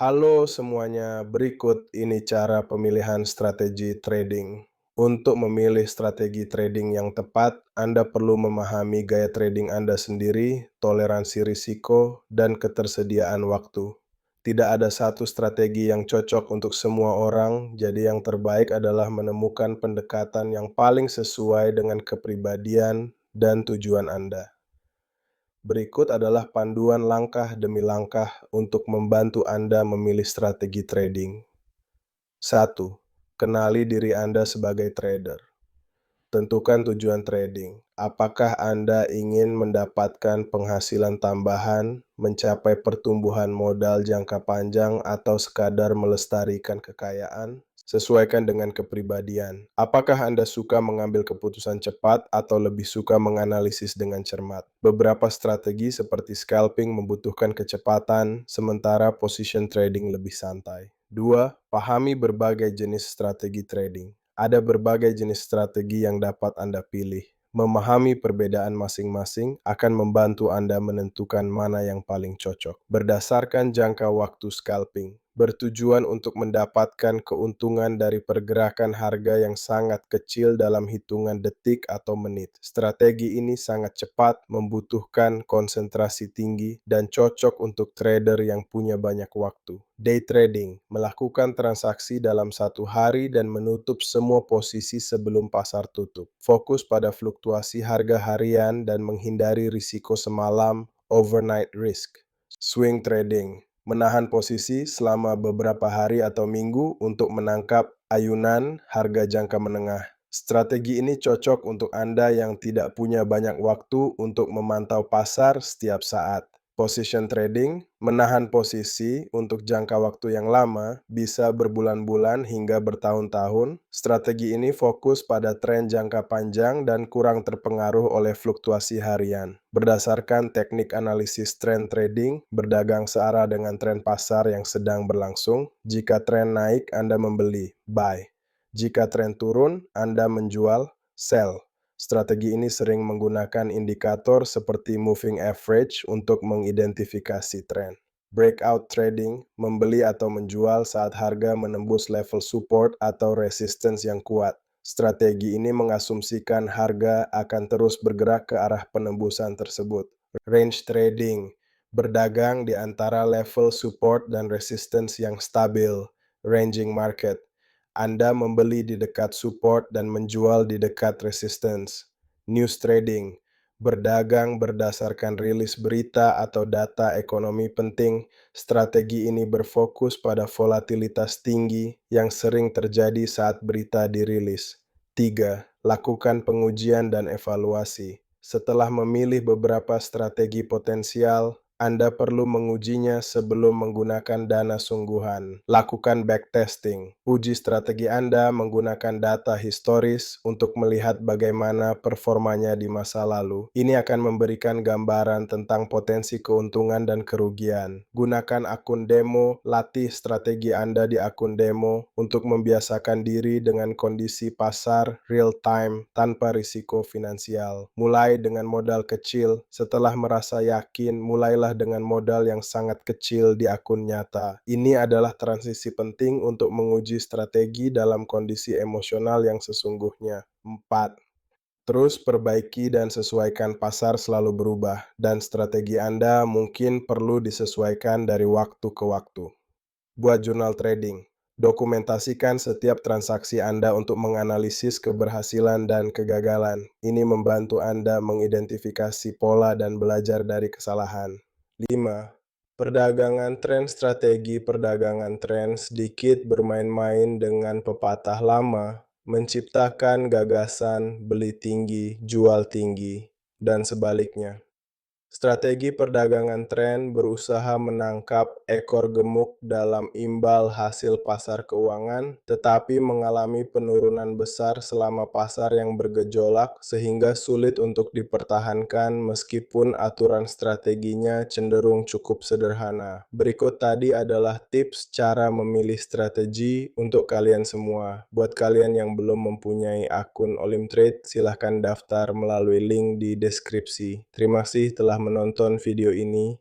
Halo semuanya, berikut ini cara pemilihan strategi trading. Untuk memilih strategi trading yang tepat, Anda perlu memahami gaya trading Anda sendiri, toleransi risiko, dan ketersediaan waktu. Tidak ada satu strategi yang cocok untuk semua orang, jadi yang terbaik adalah menemukan pendekatan yang paling sesuai dengan kepribadian dan tujuan Anda. Berikut adalah panduan langkah demi langkah untuk membantu Anda memilih strategi trading. 1. Kenali diri Anda sebagai trader. Tentukan tujuan trading. Apakah Anda ingin mendapatkan penghasilan tambahan, mencapai pertumbuhan modal jangka panjang, atau sekadar melestarikan kekayaan? Sesuaikan dengan kepribadian. Apakah Anda suka mengambil keputusan cepat atau lebih suka menganalisis dengan cermat? Beberapa strategi seperti scalping membutuhkan kecepatan, sementara position trading lebih santai. 2. Pahami berbagai jenis strategi trading. Ada berbagai jenis strategi yang dapat Anda pilih. Memahami perbedaan masing-masing akan membantu Anda menentukan mana yang paling cocok. Berdasarkan jangka waktu scalping, bertujuan untuk mendapatkan keuntungan dari pergerakan harga yang sangat kecil dalam hitungan detik atau menit. Strategi ini sangat cepat, membutuhkan konsentrasi tinggi, dan cocok untuk trader yang punya banyak waktu. Day trading, melakukan transaksi dalam satu hari dan menutup semua posisi sebelum pasar tutup. Fokus pada fluktuasi harga harian dan menghindari risiko semalam, overnight risk. Swing trading, menahan posisi selama beberapa hari atau minggu untuk menangkap ayunan harga jangka menengah. Strategi ini cocok untuk Anda yang tidak punya banyak waktu untuk memantau pasar setiap saat. Position trading, menahan posisi untuk jangka waktu yang lama, bisa berbulan-bulan hingga bertahun-tahun. Strategi ini fokus pada tren jangka panjang dan kurang terpengaruh oleh fluktuasi harian. Berdasarkan teknik analisis trend trading, berdagang searah dengan tren pasar yang sedang berlangsung. Jika tren naik, Anda membeli, buy. Jika tren turun, Anda menjual, sell. Strategi ini sering menggunakan indikator seperti moving average untuk mengidentifikasi tren. Breakout trading, membeli atau menjual saat harga menembus level support atau resistance yang kuat. Strategi ini mengasumsikan harga akan terus bergerak ke arah penembusan tersebut. Range trading, berdagang di antara level support dan resistance yang stabil. Ranging market, Anda membeli di dekat support dan menjual di dekat resistance. News trading, berdagang berdasarkan rilis berita atau data ekonomi penting. Strategi ini berfokus pada volatilitas tinggi yang sering terjadi saat berita dirilis. 3. Lakukan pengujian dan evaluasi. Setelah memilih beberapa strategi potensial, Anda perlu mengujinya sebelum menggunakan dana sungguhan. Lakukan backtesting. Uji strategi Anda menggunakan data historis untuk melihat bagaimana performanya di masa lalu. Ini akan memberikan gambaran tentang potensi keuntungan dan kerugian. Gunakan akun demo, latih strategi Anda di akun demo untuk membiasakan diri dengan kondisi pasar real time tanpa risiko finansial. Mulai dengan modal kecil, setelah merasa yakin, mulailah dengan modal yang sangat kecil di akun nyata. Ini adalah transisi penting untuk menguji strategi dalam kondisi emosional yang sesungguhnya. 4. Terus perbaiki dan sesuaikan. Pasar selalu berubah, dan strategi Anda mungkin perlu disesuaikan dari waktu ke waktu. Buat jurnal trading. Dokumentasikan setiap transaksi Anda untuk menganalisis keberhasilan dan kegagalan. Ini membantu Anda mengidentifikasi pola dan belajar dari kesalahan. 5. Perdagangan tren. Strategi perdagangan tren sedikit bermain-main dengan pepatah lama, menciptakan gagasan beli tinggi, jual tinggi, dan sebaliknya. Strategi perdagangan tren berusaha menangkap ekor gemuk dalam imbal hasil pasar keuangan, tetapi mengalami penurunan besar selama pasar yang bergejolak sehingga sulit untuk dipertahankan meskipun aturan strateginya cenderung cukup sederhana. Berikut tadi adalah tips cara memilih strategi untuk kalian semua. Buat kalian yang belum mempunyai akun Olimtrade, silahkan daftar melalui link di deskripsi. Terima kasih telah menonton video ini.